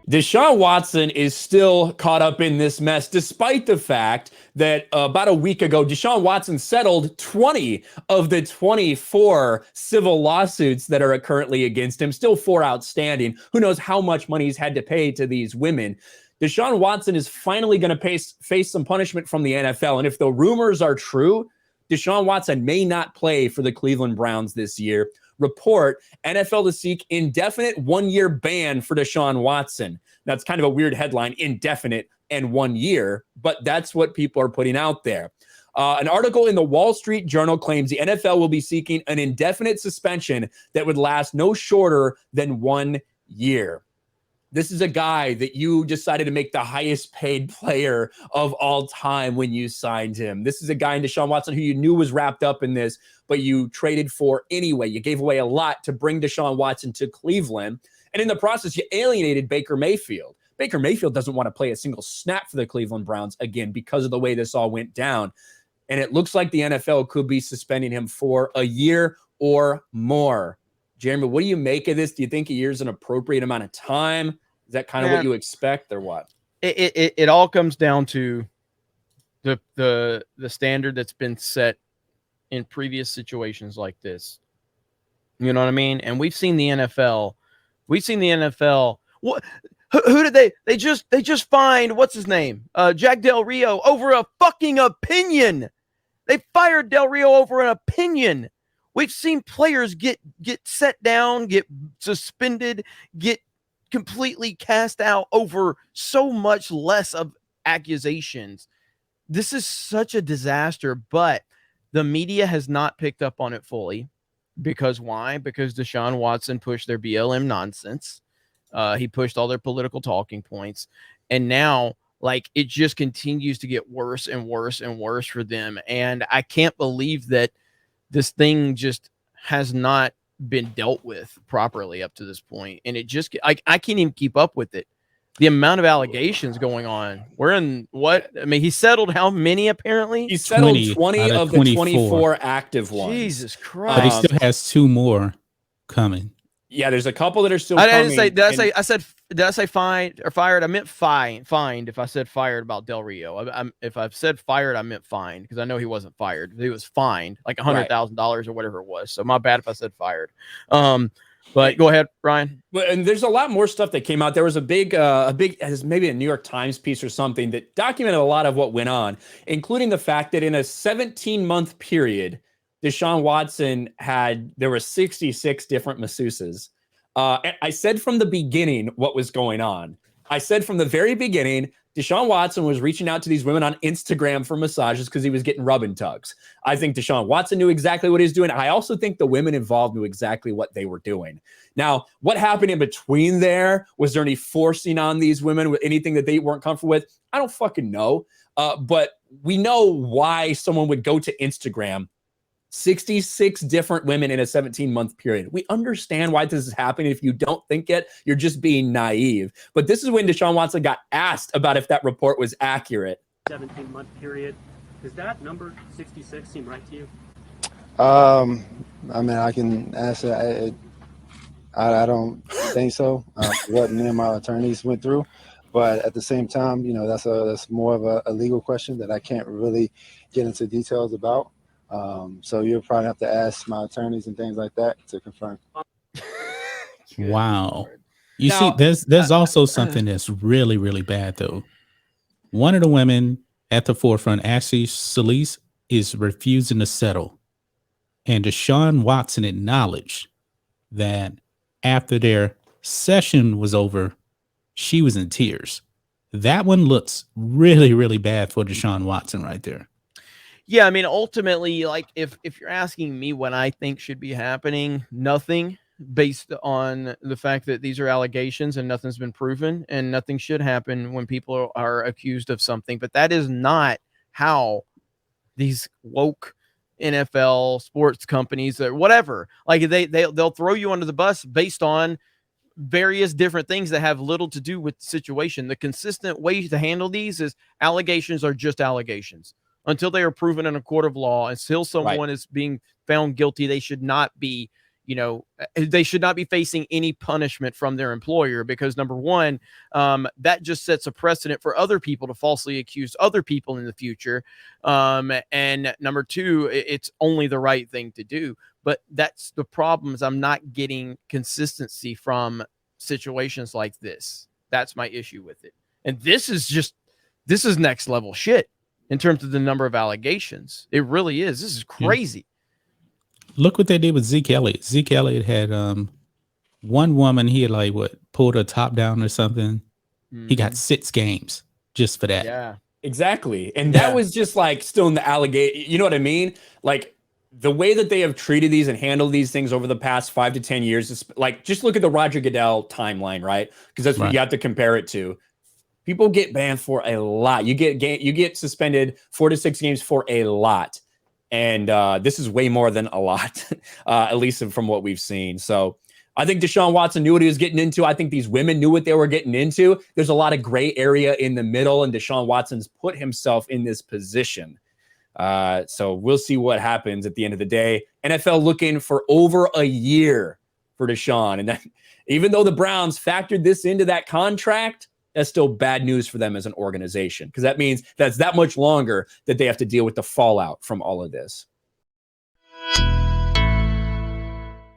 Deshaun Watson is still caught up in this mess, despite the fact that about a week ago, Deshaun Watson settled 20 of the 24 civil lawsuits that are currently against him, still 4 outstanding. Who knows how much money he's had to pay to these women. Deshaun Watson is finally going to face some punishment from the NFL. And if the rumors are true, Deshaun Watson may not play for the Cleveland Browns this year. Report, NFL to seek indefinite 1-year ban for Deshaun Watson. That's kind of a weird headline, indefinite and 1 year, but that's what people are putting out there. An article in the Wall Street Journal claims the NFL will be seeking an indefinite suspension that would last no shorter than 1 year. This is a guy that you decided to make the highest paid player of all time when you signed him. This is a guy in Deshaun Watson who you knew was wrapped up in this, but you traded for anyway. You gave away a lot to bring Deshaun Watson to Cleveland. And in the process, you alienated Baker Mayfield. Baker Mayfield doesn't want to play a single snap for the Cleveland Browns again because of the way this all went down. And it looks like the NFL could be suspending him for a year or more. Jeremy, what do you make of this? Do you think a year is an appropriate amount of time? Is that kind of what you expect or what? It all comes down to the standard that's been set in previous situations like this. You know what I mean? And we've seen the NFL. What? Who did they just fined? What's his name? Jack Del Rio over a fucking opinion. They fired Del Rio over an opinion. We've seen players get set down, get suspended, get completely cast out over so much less of accusations. This is such a disaster, but the media has not picked up on it fully. Because why? Because Deshaun Watson pushed their BLM nonsense. He pushed all their political talking points. And now, like, it just continues to get worse and worse and worse for them. And I can't believe that this thing just has not been dealt with properly up to this point. And it just, I can't even keep up with it. The amount of allegations going on. We're in what? I mean, he settled how many apparently? He settled 20 of the 24 active ones. Jesus Christ. But he still has 2 more coming. Yeah, there's a couple that are still coming. Did I say fined or fired? I meant fined if I said fired about Del Rio. If I've said fired, I meant fined because I know he wasn't fired. He was fined like $100,000 or whatever it was. So my bad if I said fired. But go ahead, Ryan. And there's a lot more stuff that came out. There was a big, maybe a New York Times piece or something that documented a lot of what went on, including the fact that in a 17-month period, Deshaun Watson there were 66 different masseuses. I said from the beginning what was going on. I said from the very beginning, Deshaun Watson was reaching out to these women on Instagram for massages because he was getting rub and tugs. I think Deshaun Watson knew exactly what he was doing. I also think the women involved knew exactly what they were doing. Now, what happened in between there? Was there any forcing on these women with anything that they weren't comfortable with? I don't fucking know. But we know why someone would go to Instagram. 66 different women in a 17-month period. We understand why this is happening. If you don't think it, you're just being naive. But this is when Deshaun Watson got asked about if that report was accurate. 17-month period. Does that number 66 seem right to you? I mean, I can answer. I don't think so. What me and my attorneys went through, but at the same time, you know, that's more of a legal question that I can't really get into details about. So you'll probably have to ask my attorneys and things like that to confirm. Wow. You see, there's also something that's really, really bad though. One of the women at the forefront, Ashley Solis, is refusing to settle. And Deshaun Watson acknowledged that after their session was over, she was in tears. That one looks really, really bad for Deshaun Watson right there. Yeah, I mean, ultimately, like if you're asking me what I think should be happening, nothing, based on the fact that these are allegations and nothing's been proven, and nothing should happen when people are accused of something. But that is not how these woke NFL sports companies or whatever, like they'll throw you under the bus based on various different things that have little to do with the situation. The consistent way to handle these is allegations are just allegations. Until they are proven in a court of law, until someone is being found guilty, they should not be, they should not be facing any punishment from their employer because number one, that just sets a precedent for other people to falsely accuse other people in the future. And number two, it's only the right thing to do. But that's the problem is I'm not getting consistency from situations like this. That's my issue with it. And this is next level shit in terms of the number of allegations. It really is. This is crazy. Look what they did with Zeke Elliott. Zeke Elliott had one woman, he had pulled her top down or something. He got 6 games just for that. Yeah. Exactly. And that was just still in the allegation. You know what I mean? The way that they have treated these and handled these things over the past 5 to 10 years is just look at the Roger Goodell timeline, right? Because that's what you have to compare it to. People get banned for a lot. You get suspended 4 to 6 games for a lot. And this is way more than a lot, at least from what we've seen. So I think Deshaun Watson knew what he was getting into. I think these women knew what they were getting into. There's a lot of gray area in the middle, and Deshaun Watson's put himself in this position. So we'll see what happens at the end of the day. NFL looking for over a year for Deshaun. And even though the Browns factored this into that contract, that's still bad news for them as an organization because that means that's that much longer that they have to deal with the fallout from all of this.